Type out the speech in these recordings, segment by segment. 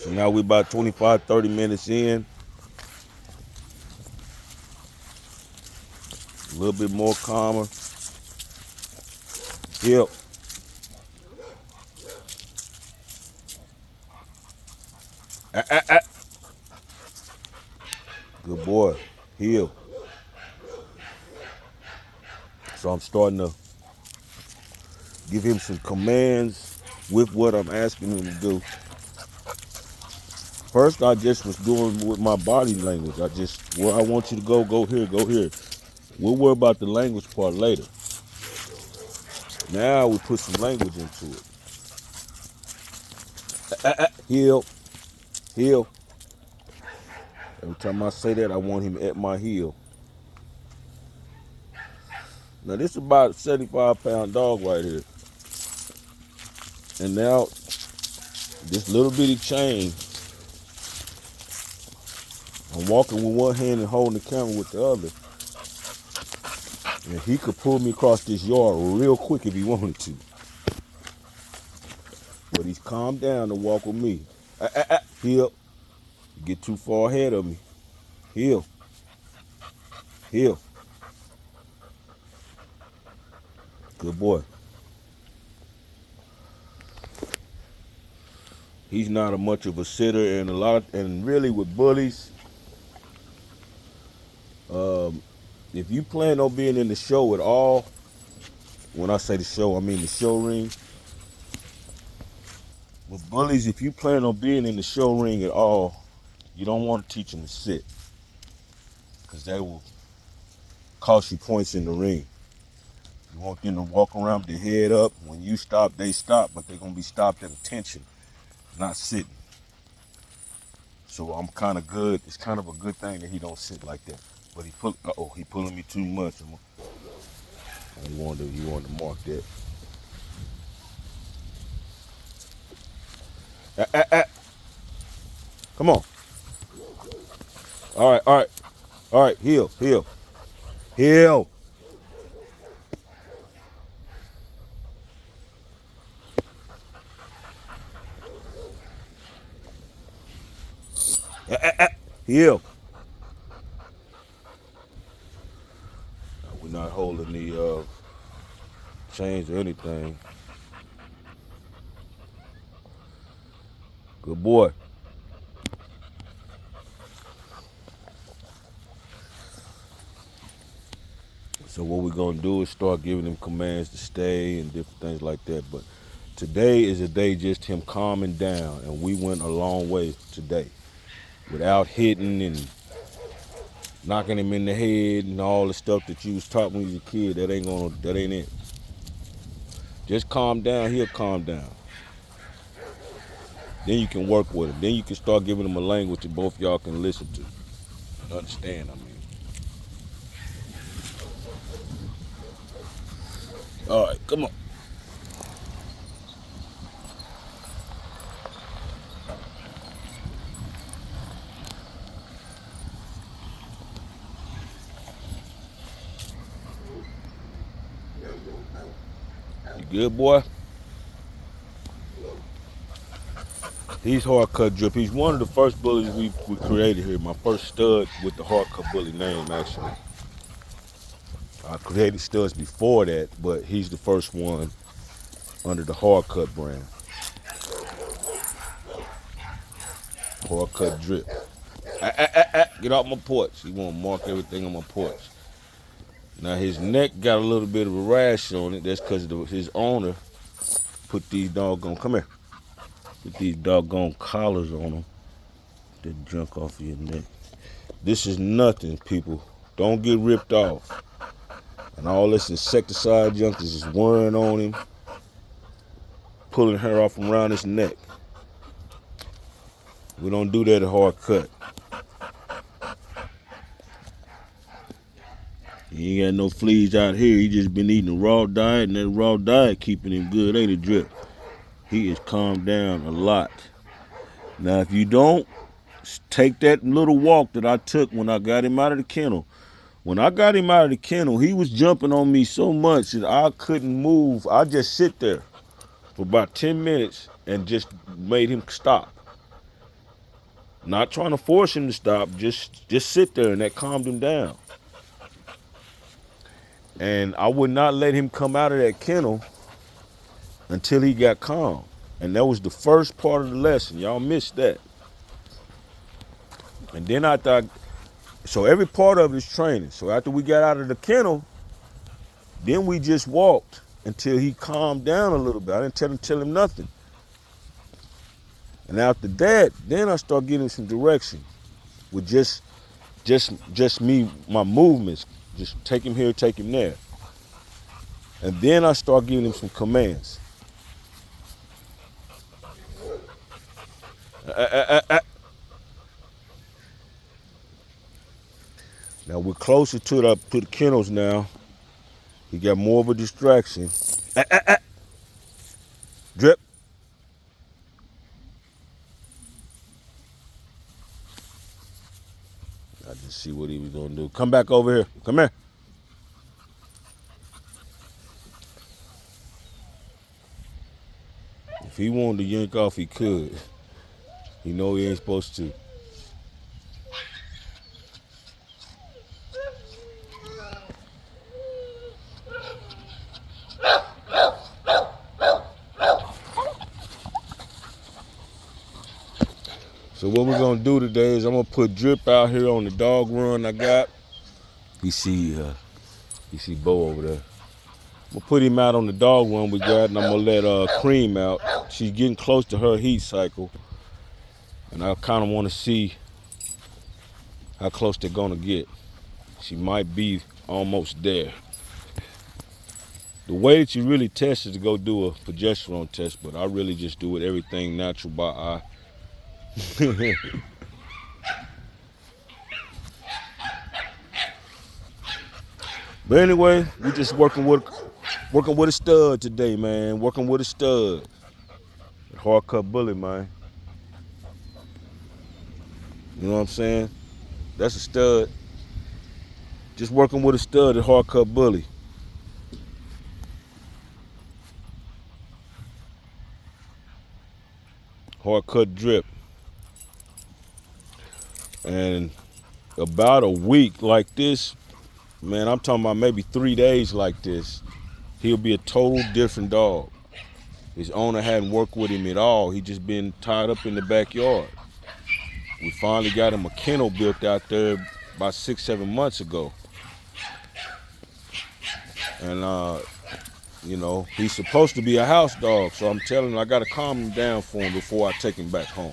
So now we're about 25, 30 minutes in. A little bit more calmer. Heel. Good boy. Heel. So I'm starting to give him some commands with what I'm asking him to do. First, I just was doing with my body language. Where I want you to go, go here, go here. We'll worry about the language part later. Now we put some language into it. Heel, heel. Every time I say that, I want him at my heel. Now this is about a 75-pound dog right here. And now this little bitty chain, I'm walking with one hand and holding the camera with the other. And he could pull me across this yard real quick if he wanted to. But he's calmed down to walk with me. Heel. You get too far ahead of me. Heel. Heel. Good boy. He's not much of a sitter, and really with bullies, if you plan on being in the show at all, when I say the show, I mean the show ring. With bullies, if you plan on being in the show ring at all, you don't want to teach them to sit, because they will cost you points in the ring. You want them to walk around with their head up. When you stop, they stop, but they're going to be stopped at attention, not sitting. So I'm kind of good. It's kind of a good thing that he don't sit like that. But he pulling me too much. He wanted to mark that. Come on. All right. Heel. Heel. We're not holding the chains or anything. Good boy. So what we're gonna do is start giving him commands to stay and different things like that. But today is a day just him calming down, and we went a long way today without hitting and knocking him in the head and all the stuff that you was taught when you was a kid. That ain't it. Just calm down. He'll calm down. Then you can work with him. Then you can start giving him a language that both y'all can listen to and understand. All right, come on. You good, boy? He's hard cut drip. He's one of the first bullies we created here. My first stud with the hard cut bully name, actually. I created studs before that, but he's the first one under the hard cut brand. Hard cut drip. Get off my porch. He want to mark everything on my porch. Now his neck got a little bit of a rash on it. That's because his owner put these doggone, come here, put these doggone collars on him. The junk off of your neck. This is nothing, people. Don't get ripped off. And all this insecticide junk is just wearing on him, pulling hair off from around his neck. We don't do that at hard cut. He ain't got no fleas out here. He just been eating a raw diet, and that raw diet keeping him good, ain't it, Drip? He is calmed down a lot. Now, if you don't take that little walk that I took when I got him out of the kennel, when I got him out of the kennel, he was jumping on me so much that I couldn't move. I just sit there for about 10 minutes and just made him stop. Not trying to force him to stop, just sit there, and that calmed him down. And I would not let him come out of that kennel until he got calm. And that was the first part of the lesson. Y'all missed that. And then so every part of it is training. So after we got out of the kennel, then we just walked until he calmed down a little bit. I didn't tell him nothing. And after that, then I start getting some direction with just me, my movements. Just take him here, take him there. And then I start giving him some commands. Now we're closer to the kennels now. He got more of a distraction. Drip. I just see what he was gonna do. Come back over here. Come here. If he wanted to yank off, he could. He know he ain't supposed to. So what we're gonna do today is I'm gonna put Drip out here on the dog run I got. You see Bo over there. I'm gonna put him out on the dog run we got, and I'm gonna let Cream out. She's getting close to her heat cycle, and I kind of want to see how close they're gonna get. She might be almost there. The way that you really test is to go do a progesterone test, but I really just do it everything natural by eye. But anyway, we just working with a stud today, man. Working with a stud. Hard cut bully, man. You know what I'm saying? That's a stud. Just working with a stud at hard cut bully. Hard cut Drip. And about a week like this, man, I'm talking about maybe 3 days like this, he'll be a total different dog. His owner hadn't worked with him at all. He just been tied up in the backyard. We finally got him a kennel built out there about 6-7 months ago. And you know, he's supposed to be a house dog, so I'm telling him I gotta calm him down for him before I take him back home.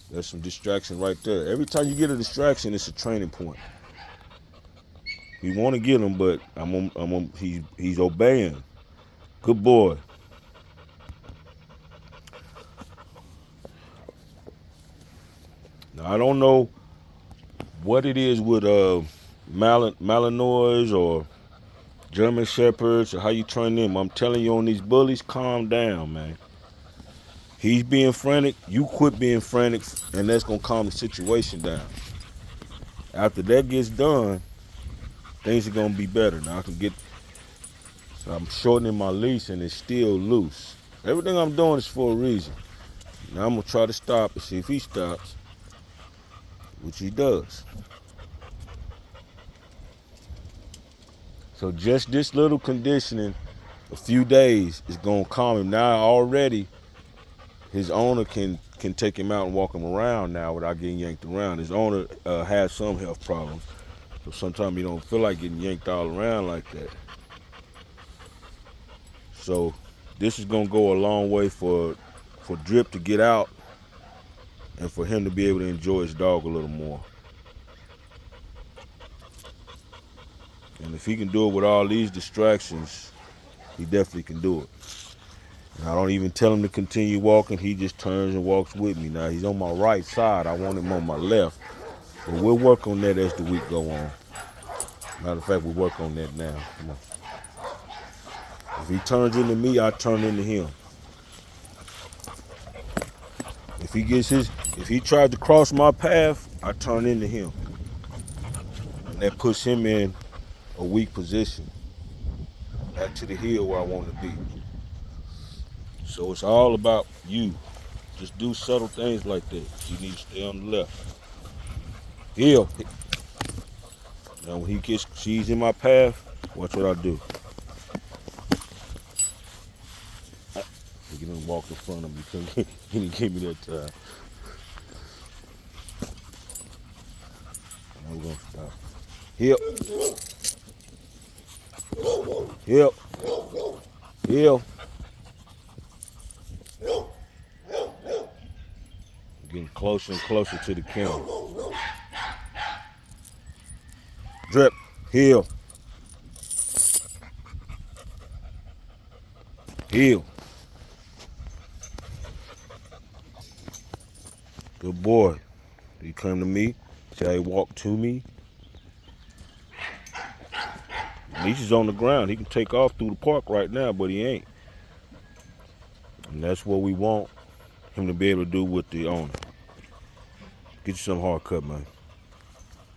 There's some distraction right there. Every time you get a distraction, it's a training point. We want to get him, but he's obeying. Good boy. Now I don't know what it is with Malinois or German Shepherds or how you train them. I'm telling you, on these bullies, calm down, man. He's being frantic, you quit being frantic, and that's gonna calm the situation down. After that gets done, things are gonna be better. Now so I'm shortening my leash and it's still loose. Everything I'm doing is for a reason. Now I'm gonna try to stop and see if he stops, which he does. So just this little conditioning, a few days, is gonna calm him. Now already, his owner can take him out and walk him around now without getting yanked around. His owner has some health problems, so sometimes he don't feel like getting yanked all around like that. So this is gonna go a long way for Drip to get out and for him to be able to enjoy his dog a little more. And if he can do it with all these distractions, he definitely can do it. And I don't even tell him to continue walking. He just turns and walks with me. Now he's on my right side. I want him on my left. But we'll work on that as the week go on. Matter of fact, we'll work on that now. Come on. If he turns into me, I turn into him. If he tries to cross my path, I turn into him. And that puts him in a weak position, back to the hill where I want to be. So it's all about you. Just do subtle things like that. He needs to stay on the left. Heel. Now when she's in my path, watch what I do. He didn't walk in front of me. He didn't give me that time. Now we're gonna stop. Heel. Heel. Heel. Getting closer and closer to the kennel. Drip. Heel. Heel. Good boy. He come to me. See how he walked to me. Leash is on the ground. He can take off through the park right now, but he ain't. And that's what we want him to be able to do with the owner. Get you some hard cut, man.